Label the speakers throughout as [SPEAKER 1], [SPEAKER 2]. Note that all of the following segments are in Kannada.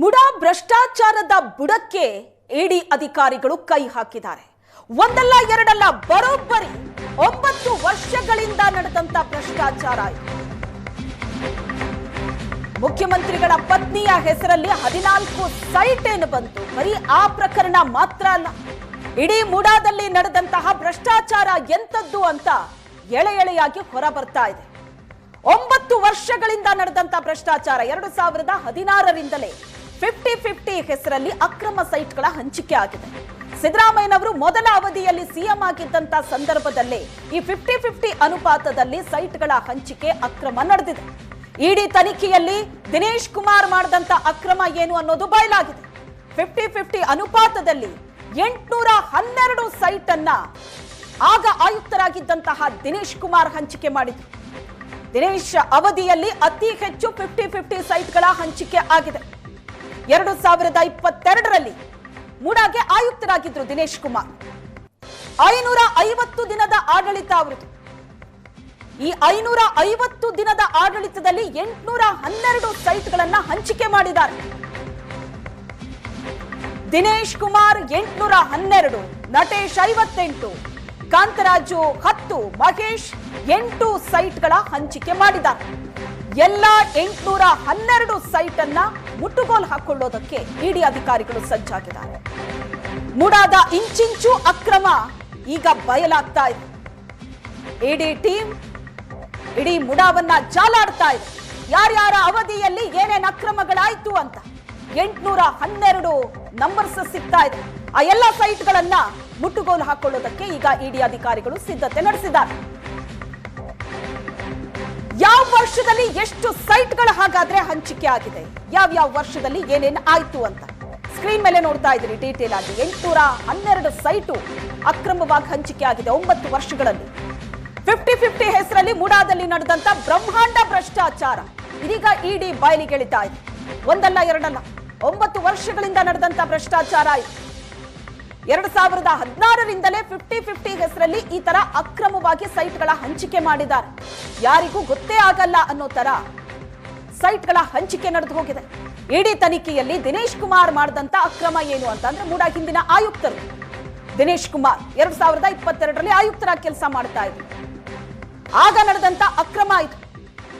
[SPEAKER 1] ಮುಡಾ ಭ್ರಷ್ಟಾಚಾರದ ಬುಡಕ್ಕೆ ಇಡಿ ಅಧಿಕಾರಿಗಳು ಕೈ ಹಾಕಿದ್ದಾರೆ. ಒಂದಲ್ಲ ಎರಡಲ್ಲ ಬರೋಬ್ಬರಿ 9 ವರ್ಷಗಳಿಂದ ನಡೆದಂತ ಭ್ರಷ್ಟಾಚಾರ ಇದು. ಮುಖ್ಯಮಂತ್ರಿಗಳ ಪತ್ನಿಯ ಹೆಸರಲ್ಲಿ 14 ಸೈಟ್ ಏನು ಬಂತು. ಬರೀ ಆ ಪ್ರಕರಣ ಮಾತ್ರ ಅಲ್ಲ, ಇಡೀ ಮುಡಾದಲ್ಲಿ ನಡೆದಂತಹ ಭ್ರಷ್ಟಾಚಾರ ಎಂತದ್ದು ಅಂತ ಎಳೆಯಾಗಿ ಹೊರ ಬರ್ತಾ ಇದೆ. 9 ವರ್ಷಗಳಿಂದ ನಡೆದಂತ ಭ್ರಷ್ಟಾಚಾರ 2016ರಿಂದಲೇ 50-50 ಹೆಸರಲ್ಲಿ ಅಕ್ರಮ ಸೈಟ್ಗಳ ಹಂಚಿಕೆ ಆಗಿದೆ. ಸಿದ್ದರಾಮಯ್ಯನವರು ಮೊದಲ ಅವಧಿಯಲ್ಲಿ ಸಿಎಂ ಆಗಿದ್ದಂತ ಸಂದರ್ಭದಲ್ಲೇ ಈ 50-50 ಅನುಪಾತದಲ್ಲಿ ಸೈಟ್ಗಳ ಹಂಚಿಕೆ ಅಕ್ರಮ ನಡೆದಿದೆ. ಇಡಿ ತನಿಖೆಯಲ್ಲಿ ದಿನೇಶ್ ಕುಮಾರ್ ಮಾಡಿದಂತ ಅಕ್ರಮ ಏನು ಅನ್ನೋದು ಬಯಲಾಗಿದೆ. 50-50 ಅನುಪಾತದಲ್ಲಿ 812 ಸೈಟ್ ಅನ್ನ ಆಗ ಆಯುಕ್ತರಾಗಿದ್ದಂತಹ ದಿನೇಶ್ ಕುಮಾರ್ ಹಂಚಿಕೆ ಮಾಡಿದ್ರು. ದಿನೇಶ್ ಅವಧಿಯಲ್ಲಿ ಅತಿ ಹೆಚ್ಚು 50-50 ಸೈಟ್ಗಳ ಹಂಚಿಕೆ ಆಗಿದೆ. 2022ರಲ್ಲಿ ಮುಡಾಗೆ ಆಯುಕ್ತರಾಗಿದ್ರು ದಿನೇಶ್ ಕುಮಾರ್. 550 ದಿನದ ಆಡಳಿತ ಅವರದು. ಈ 550 ದಿನದ ಆಡಳಿತದಲ್ಲಿ 812 ಸೈಟ್ಗಳನ್ನ ಹಂಚಿಕೆ ಮಾಡಿದ್ದಾರೆ. ದಿನೇಶ್ ಕುಮಾರ್ 812, ನಟೇಶ್ 58, ಕಾಂತರಾಜು 10, ಮಹೇಶ್ 8 ಸೈಟ್ಗಳ ಹಂಚಿಕೆ ಮಾಡಿದ್ದಾರೆ. ಎಲ್ಲ 812 ಸೈಟ್ ಅನ್ನ ಮುಟ್ಟುಗೋಲು ಹಾಕೊಳ್ಳೋದಕ್ಕೆ ಇಡಿ ಅಧಿಕಾರಿಗಳು ಸಜ್ಜಾಗಿದ್ದಾರೆ. ಮುಡಾದ ಇಂಚಿಂಚು ಅಕ್ರಮ ಈಗ ಬಯಲಾಗ್ತಾ ಇದೆ. ಇಡಿ ಟೀಮ್ ಇಡೀ ಮುಡಾವನ್ನ ಜಾಲಾಡ್ತಾ ಇದೆ. ಯಾರ್ಯಾರ ಅವಧಿಯಲ್ಲಿ ಏನೇನು ಅಕ್ರಮಗಳಾಯ್ತು ಅಂತ 812 ನಂಬರ್ಸ್ ಸಿಗ್ತಾ ಇದೆ. ಆ ಎಲ್ಲ ಸೈಟ್ಗಳನ್ನ ಮುಟ್ಟುಗೋಲು ಹಾಕೊಳ್ಳೋದಕ್ಕೆ ಈಗ ಇಡಿ ಅಧಿಕಾರಿಗಳು ಸಿದ್ಧತೆ ನಡೆಸಿದ್ದಾರೆ. ಯಾವ ವರ್ಷದಲ್ಲಿ ಎಷ್ಟು ಸೈಟ್ಗಳ ಹಾಗಾದ್ರೆ ಹಂಚಿಕೆ ಆಗಿದೆ, ಯಾವ ವರ್ಷದಲ್ಲಿ ಏನೇನು ಆಯ್ತು ಅಂತ ಸ್ಕ್ರೀನ್ ಮೇಲೆ ನೋಡ್ತಾ ಇದ್ದೀರಿ ಡೀಟೇಲ್ ಆಗಿ. 812 ಸೈಟು ಅಕ್ರಮವಾಗಿ ಹಂಚಿಕೆ ಆಗಿದೆ 9 ವರ್ಷಗಳಲ್ಲಿ. 50-50 ಹೆಸರಲ್ಲಿ ಮುಡಾದಲ್ಲಿ ನಡೆದಂತ ಬ್ರಹ್ಮಾಂಡ ಭ್ರಷ್ಟಾಚಾರ ಇದೀಗ ಇಡಿ ಬಯಲಿಗೆಳಿತಾ ಇದೆ. ಒಂದಲ್ಲ ಎರಡಲ್ಲ 9 ವರ್ಷಗಳಿಂದ ನಡೆದಂತ ಭ್ರಷ್ಟಾಚಾರ ಇದು. 2016ರಿಂದಲೇ 50-50 ಹೆಸರಲ್ಲಿ ಈ ತರ ಅಕ್ರಮವಾಗಿ ಸೈಟ್ಗಳ ಹಂಚಿಕೆ ಮಾಡಿದ್ದಾರೆ. ಯಾರಿಗೂ ಗೊತ್ತೇ ಆಗಲ್ಲ ಅನ್ನೋ ತರ ಸೈಟ್ಗಳ ಹಂಚಿಕೆ ನಡೆದು ಹೋಗಿದೆ. ಇಡಿ ತನಿಖೆಯಲ್ಲಿ ದಿನೇಶ್ ಕುಮಾರ್ ಮಾಡಿದಂತ ಅಕ್ರಮ ಏನು ಅಂತಂದ್ರೆ, ಮುಡಾ ಹಿಂದಿನ ಆಯುಕ್ತರು ದಿನೇಶ್ ಕುಮಾರ್ 2022ರಲ್ಲಿ ಆಯುಕ್ತರಾಗಿ ಕೆಲಸ ಮಾಡ್ತಾ ಇದ್ರು. ಆಗ ನಡೆದಂತ ಅಕ್ರಮ ಇದು.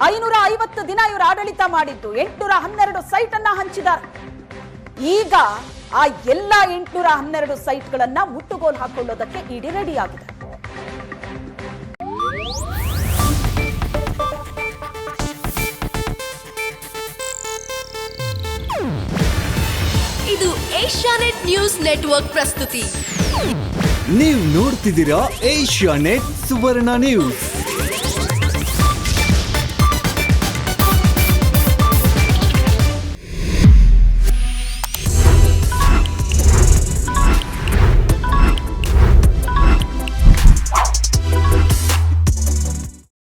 [SPEAKER 1] 550 ದಿನ ಇವರು ಆಡಳಿತ ಮಾಡಿದ್ದು 812 ಸೈಟ್ ಅನ್ನ ಹಂಚಿದ್ದಾರೆ. ಈಗ ಆ ಎಲ್ಲ 812 ಸೈಟ್ಗಳನ್ನ ಮುಟ್ಟುಗೋಲು ಹಾಕೊಳ್ಳೋದಕ್ಕೆ ಇಡಿ ರೆಡಿ ಆಗಿದೆ.
[SPEAKER 2] ಇದು ಏಷ್ಯಾನೆಟ್ ನ್ಯೂಸ್ ನೆಟ್ವರ್ಕ್ ಪ್ರಸ್ತುತಿ.
[SPEAKER 3] ನೀವು ನೋಡ್ತಿದ್ದೀರಾ ಏಷ್ಯಾನೆಟ್ ಸುವರ್ಣ ನ್ಯೂಸ್.